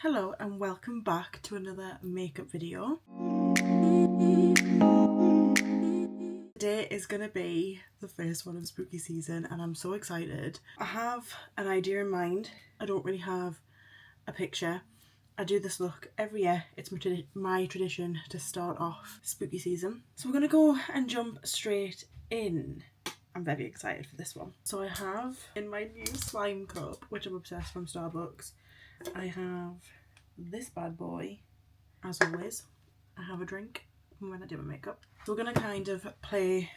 Hello and welcome back to another makeup video. Today is going to be the first one of spooky season and I'm so excited. I have an idea in mind. I don't really have a picture. I do this look every year. It's my tradition to start off spooky season. So we're going to go and jump straight in. I'm very excited for this one. So I have in my new slime cup, which I'm obsessed from Starbucks, I have this bad boy. As always, I have a drink when I do my makeup. So we're going to kind of play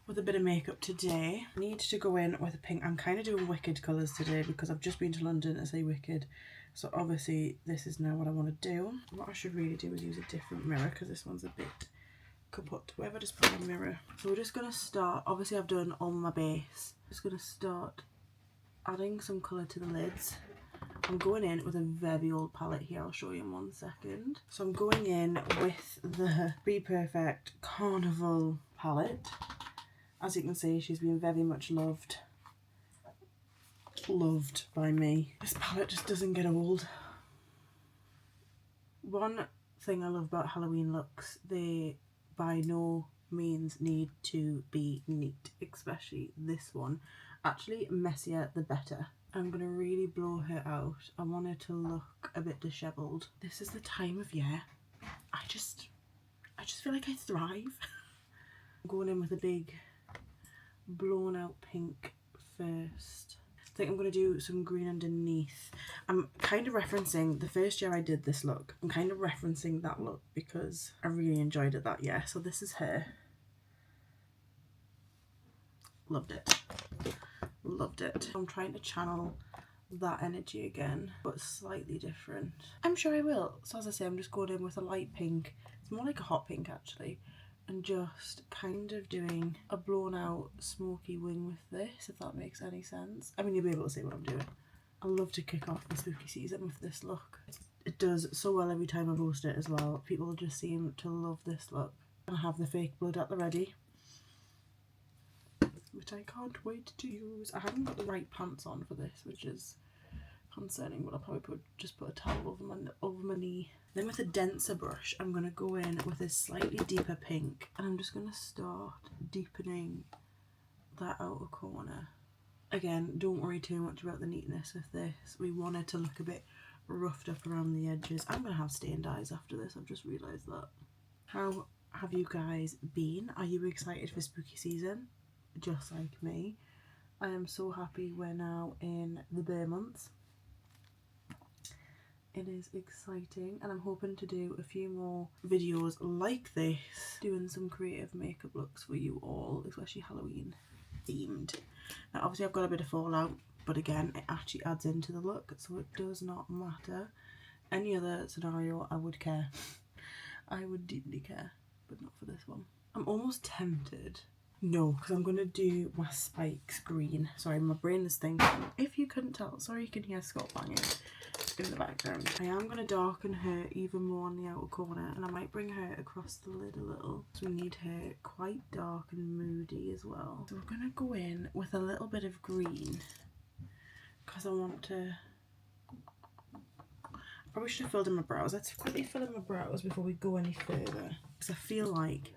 with a bit of makeup today. I need to go in with a pink. I'm kind of doing Wicked colours today because I've just been to London to see Wicked. So obviously this is now what I want to do. What I should really do is use a different mirror because this one's a bit kaput. Where have I just put my mirror? So we're just going to start. Obviously I've done all my base. Just going to start adding some colour to the lids. I'm going in with a very old palette here, I'll show you in 1 second. So I'm going in with the Be Perfect Carnival palette. As you can see, she's been very much loved by me. This palette just doesn't get old. One thing I love about Halloween looks, they by no means need to be neat, especially this one. Actually, messier the better. I'm going to really blow her out. I want her to look a bit dishevelled. This is the time of year. I just feel like I thrive. I'm going in with a big blown out pink first. I think I'm going to do some green underneath. I'm kind of referencing the first year I did this look. I'm kind of referencing that look because I really enjoyed it that year. So this is her. Loved it. Loved it. I'm trying to channel that energy again, but slightly different. I'm sure I will. So as I say, I'm just going in with a light pink. It's more like a hot pink actually. And just kind of doing a blown out smoky wing with this, if that makes any sense. I mean, you'll be able to see what I'm doing. I love to kick off the spooky season with this look. It does so well every time I post it as well. People just seem to love this look. I have the fake blood at the ready, which I can't wait to use. I haven't got the right pants on for this, which is concerning, but I'll probably just put a towel over my knee. Then with a denser brush, I'm going to go in with a slightly deeper pink, and I'm just going to start deepening that outer corner. Again, don't worry too much about the neatness of this. We want it to look a bit roughed up around the edges. I'm going to have stained eyes after this, I've just realised that. How have you guys been? Are you excited for spooky season? Just like me. I am so happy we're now in the bear months. It is exciting and I'm hoping to do a few more videos like this, doing some creative makeup looks for you all, especially Halloween themed. Now obviously I've got a bit of fallout, but again it actually adds into the look, so it does not matter. Any other scenario I would care. I would deeply care, but not for this one. I'm almost tempted. No, because I'm going to do my spikes green. Sorry, my brain is thinking. If you couldn't tell, sorry you can hear Scott banging in the background. I am going to darken her even more on the outer corner, and I might bring her across the lid a little. So we need her quite dark and moody as well. So we're going to go in with a little bit of green because I want to... Probably should have filled in my brows. Let's quickly fill in my brows before we go any further, because I feel like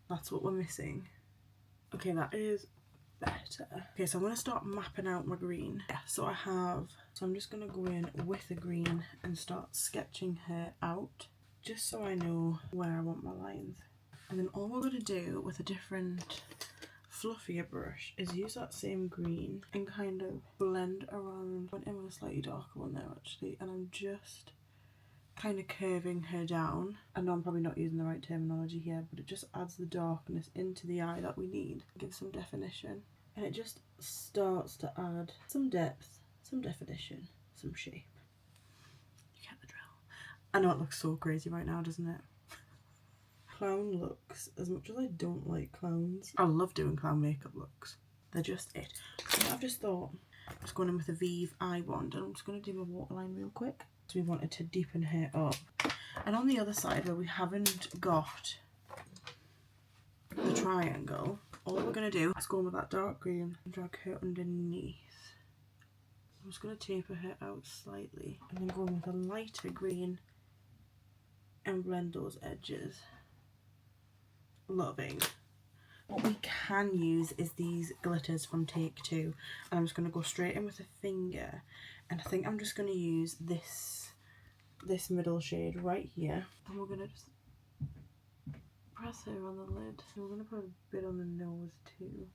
that's what we're missing. Okay, that is better. Okay, so I'm going to start mapping out my green. Yeah, so I'm just going to go in with the green and start sketching her out, just so I know where I want my lines. And then all we're going to do with a different fluffier brush is use that same green and kind of blend around. Went in with a slightly darker one there actually, and I'm just kind of curving her down. I know I'm probably not using the right terminology here, but it just adds the darkness into the eye that we need. Give some definition, and it just starts to add some depth, some definition, some shape. You get the drill. I know it looks so crazy right now, doesn't it? Clown looks, as much as I don't like clowns, I love doing clown makeup looks. They're just it. So I've just thought, I'm just going in with a Vive eye wand, and I'm just going to do my waterline real quick. So we wanted to deepen her up. And on the other side where we haven't got the triangle, all we're going to do is go in with that dark green and drag her underneath. I'm just going to taper her out slightly and then go in with a lighter green and blend those edges. Loving. What we can use is these glitters from Take Two, and I'm just going to go straight in with a finger, and I think I'm just going to use this middle shade right here, and we're going to just press her on the lid. So we're going to put a bit on the nose too.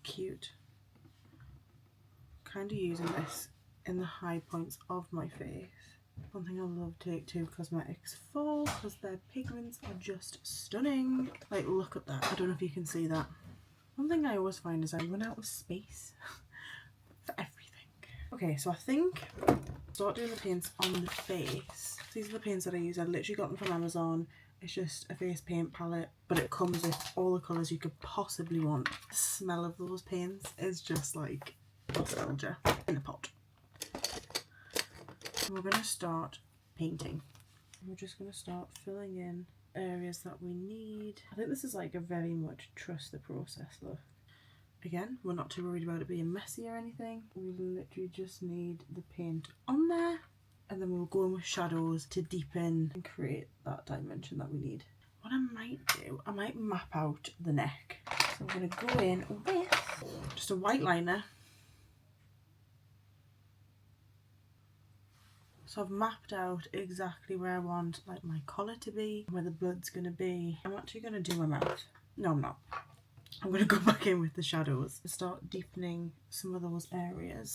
Cute. Kind of using this in the high points of my face. One thing I love Take Two cosmetics for, because their pigments are just stunning. Like, look at that. I don't know if you can see that. One thing I always find is I run out of space for everything. Okay, so I think start doing the paints on the face. These are the paints that I use. I literally got them from Amazon. It's just a face paint palette, but it comes with all the colours you could possibly want. The smell of those paints is just like nostalgia in a pot. We're going to start painting. We're just going to start filling in areas that we need. I think this is like a very much trust the process look. Again, we're not too worried about it being messy or anything. We literally just need the paint on there, and then we'll go in with shadows to deepen and create that dimension that we need. What I might do, I might map out the neck. So I'm going to go in with just a white liner. So I've mapped out exactly where I want like my collar to be, where the blood's going to be. I'm actually going to do my mouth. No, I'm not. I'm going to go back in with the shadows and start deepening some of those areas.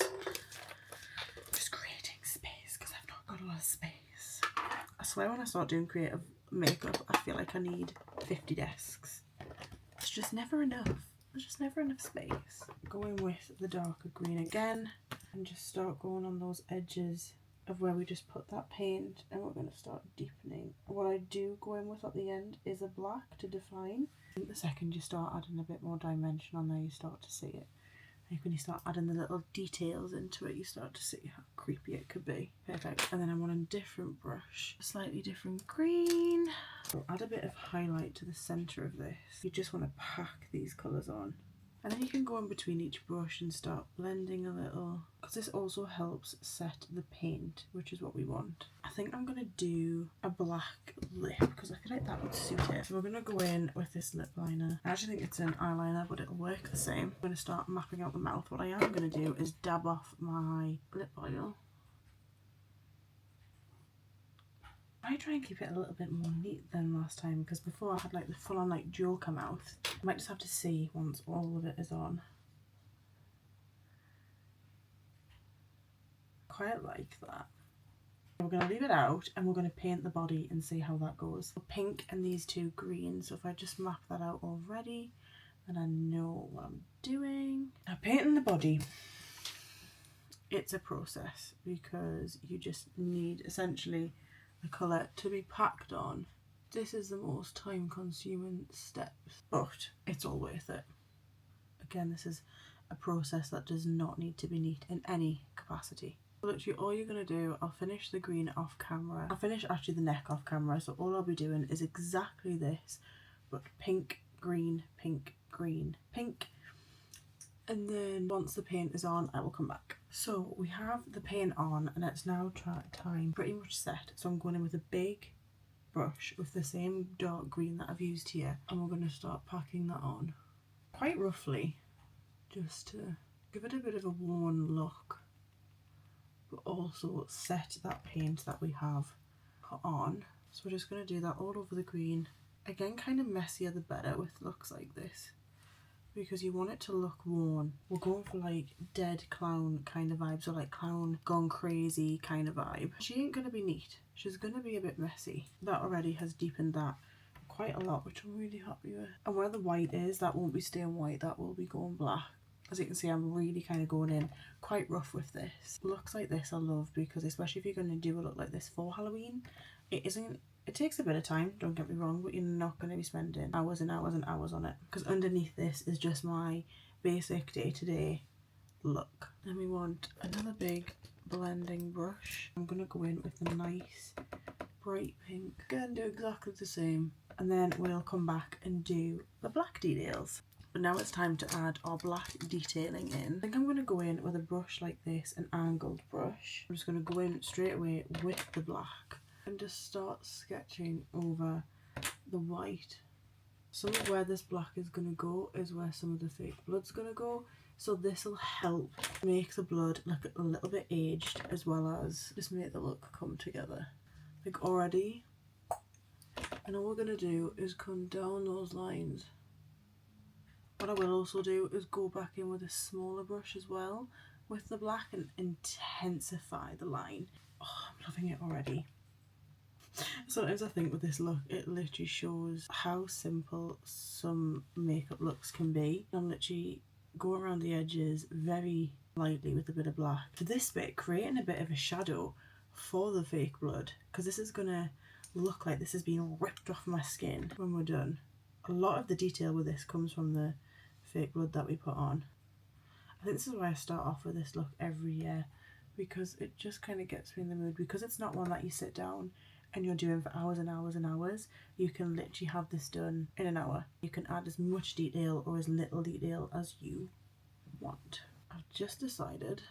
Just creating space because I've not got a lot of space. I swear when I start doing creative makeup, I feel like I need 50 desks. It's just never enough. There's just never enough space. Go in with the darker green again and just start going on those edges of where we just put that paint, and we're going to start deepening. What I do go in with at the end is a black to define. The second you start adding a bit more dimension on there, you start to see it. Like when you start adding the little details into it, you start to see how creepy it could be. Perfect. And then I'm on a different brush, a slightly different green. So add a bit of highlight to the centre of this. You just want to pack these colours on. And then you can go in between each brush and start blending a little, because this also helps set the paint, which is what we want. I think I'm going to do a black lip because I feel like that would suit it. So we're going to go in with this lip liner. I actually think it's an eyeliner, but it'll work the same. I'm going to start mapping out the mouth. What I am going to do is dab off my lip oil. I try and keep it a little bit more neat than last time, because before I had like the full on like Joker mouth. I might just have to see once all of it is on. Quite like that. We're going to leave it out and we're going to paint the body and see how that goes. Pink and these two greens, so if I just map that out already, then I know what I'm doing. Now painting the body, it's a process because you just need essentially the colour to be packed on. This is the most time consuming steps, but it's all worth it. Again, this is a process that does not need to be neat in any capacity. Literally all you're going to do, I'll finish the green off camera. I'll finish actually the neck off camera, so all I'll be doing is exactly this, but pink, green, pink, green, pink. And then once the paint is on, I will come back. So we have the paint on and it's now time pretty much set. So I'm going in with a big brush with the same dark green that I've used here, and we're going to start packing that on quite roughly, just to give it a bit of a worn look, but also set that paint that we have put on. So we're just going to do that all over the green. Again, kind of messier the better with looks like this, because you want it to look worn. We're going for like dead clown kind of vibes, or like clown gone crazy kind of vibe. She ain't going to be neat. She's going to be a bit messy. That already has deepened that quite a lot, which I'm really happy with. And where the white is, that won't be staying white, that will be going black. As you can see, I'm really kind of going in quite rough with this. Looks like this I love, because especially if you're going to do a look like this for Halloween, it takes a bit of time, don't get me wrong, but you're not going to be spending hours and hours and hours on it, because underneath this is just my basic day-to-day look. Then we want another big blending brush. I'm going to go in with a nice bright pink. Again, do exactly the same, and then we'll come back and do the black details. But now it's time to add our black detailing in. I think I'm going to go in with a brush like this, an angled brush. I'm just going to go in straight away with the black and just start sketching over the white. Some of where this black is going to go is where some of the fake blood's going to go. So this will help make the blood look a little bit aged, as well as just make the look come together. Like already. And all we're going to do is come down those lines. What I will also do is go back in with a smaller brush as well with the black and intensify the line. Oh, I'm loving it already. Sometimes I think with this look, it literally shows how simple some makeup looks can be. I'm literally going around the edges very lightly with a bit of black. For this bit, creating a bit of a shadow for the fake blood, because this is going to look like this is being ripped off my skin when we're done. A lot of the detail with this comes from the fake blood that we put on. I think this is why I start off with this look every year, because it just kind of gets me in the mood. Because it's not one that you sit down and you're doing for hours and hours and hours. You can literally have this done in an hour. You can add as much detail or as little detail as you want. I've just decided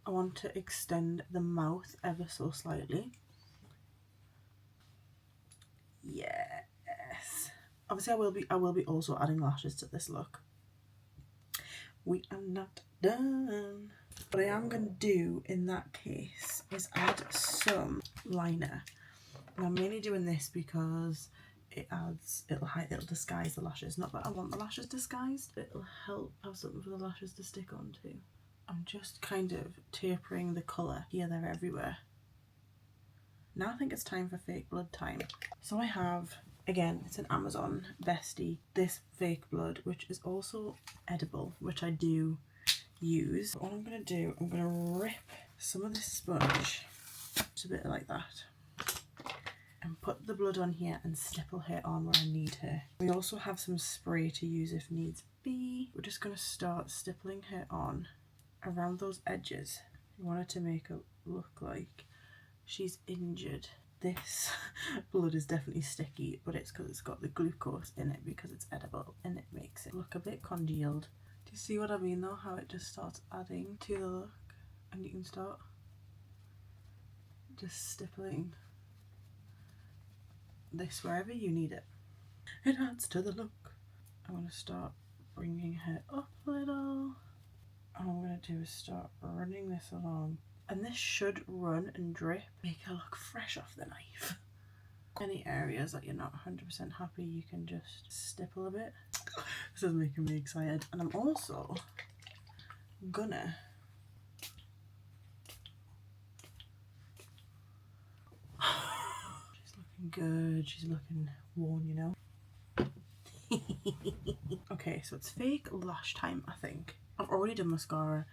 I want to extend the mouth ever so slightly. Yes. Obviously I will be also adding lashes to this look. We are not done. What I am going to do in that case is add some liner. And I'm mainly doing this because it'll disguise the lashes. Not that I want the lashes disguised, it'll help have something for the lashes to stick onto. I'm just kind of tapering the colour here, there, everywhere. Now I think it's time for fake blood time. So I have, again, it's an Amazon bestie, this fake blood, which is also edible, which I do use. What I'm going to do, I'm going to rip some of this sponge, just a bit like that, and put the blood on here and stipple her on where I need her. We also have some spray to use if needs be. We're just going to start stippling her on around those edges. We want her to make it look like she's injured. This blood is definitely sticky, but it's because it's got the glucose in it because it's edible, and it makes it look a bit congealed. Do you see what I mean though? How it just starts adding to the look, and you can start just stippling this wherever you need it. It adds to the look. I want to start bringing her up a little. And what I'm going to do is start running this along. And this should run and drip, make her look fresh off the knife. Any areas that you're not 100% happy, you can just stipple a bit. This is making me excited. And I'm also gonna she's looking good, she's looking worn, you know. Okay, so it's fake lash time, I think. I've already done mascara,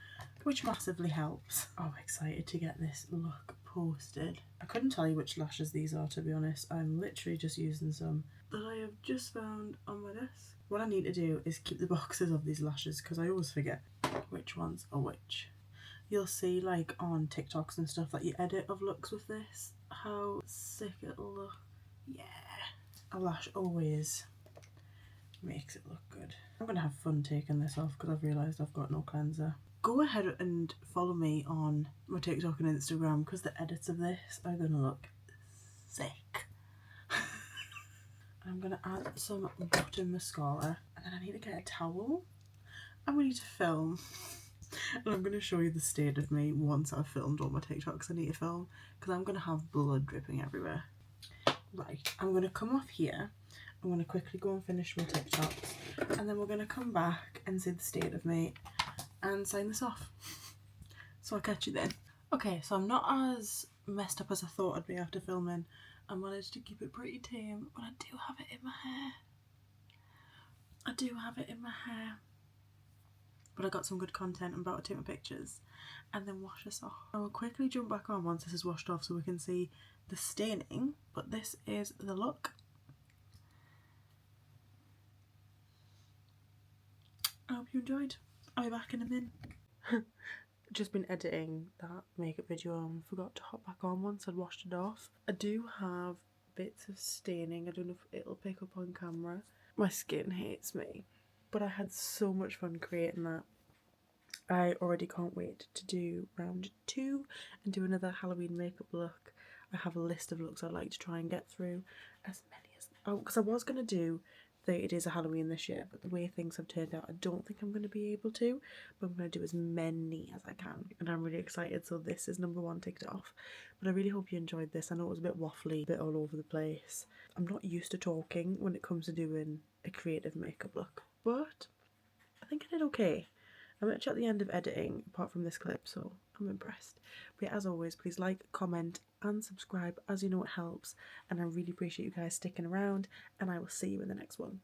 which massively helps. I'm excited to get this look posted. I couldn't tell you which lashes these are, to be honest. I'm literally just using some that I have just found on my desk. What I need to do is keep the boxes of these lashes because I always forget which ones are which. You'll see like on TikToks and stuff that you edit of looks with this, how sick it'll look. Yeah, a lash always makes it look good. I'm gonna have fun taking this off because I've realised I've got no cleanser. Go ahead and follow me on my TikTok and Instagram because the edits of this are gonna look sick. I'm gonna add some bottom mascara, and then I need to get a towel and we need to film. And I'm gonna show you the state of me once I've filmed all my TikToks I need to film, because I'm gonna have blood dripping everywhere. Right, I'm gonna come off here. I'm going to quickly go and finish my TikToks, and then we're going to come back and see the state of me and sign this off. So I'll catch you then. Okay, so I'm not as messed up as I thought I'd be after filming. I managed to keep it pretty tame, but I do have it in my hair. I do have it in my hair. But I got some good content. I'm about to take my pictures and then wash this off. I will quickly jump back on once this is washed off so we can see the staining, but this is the look. I hope you enjoyed. I'll be back in a minute. Just been editing that makeup video and forgot to hop back on once I'd washed it off. I do have bits of staining. I don't know if it'll pick up on camera. My skin hates me. but I had so much fun creating that. I already can't wait to do round 2 and do another Halloween makeup look. I have a list of looks I'd like to try and get through, as many as, because I was going to do 30 Days of Halloween this year, but the way things have turned out, I don't think I'm going to be able to, but I'm going to do as many as I can, and I'm really excited. So this is number 1 ticked off. But I really hope you enjoyed this. I know it was a bit waffly, a bit all over the place. I'm not used to talking when it comes to doing a creative makeup look, but I think I did okay. I'm actually at the end of editing, apart from this clip, so I'm impressed. But yeah, as always, please like, comment, and subscribe, as you know it helps. And I really appreciate you guys sticking around, and I will see you in the next one.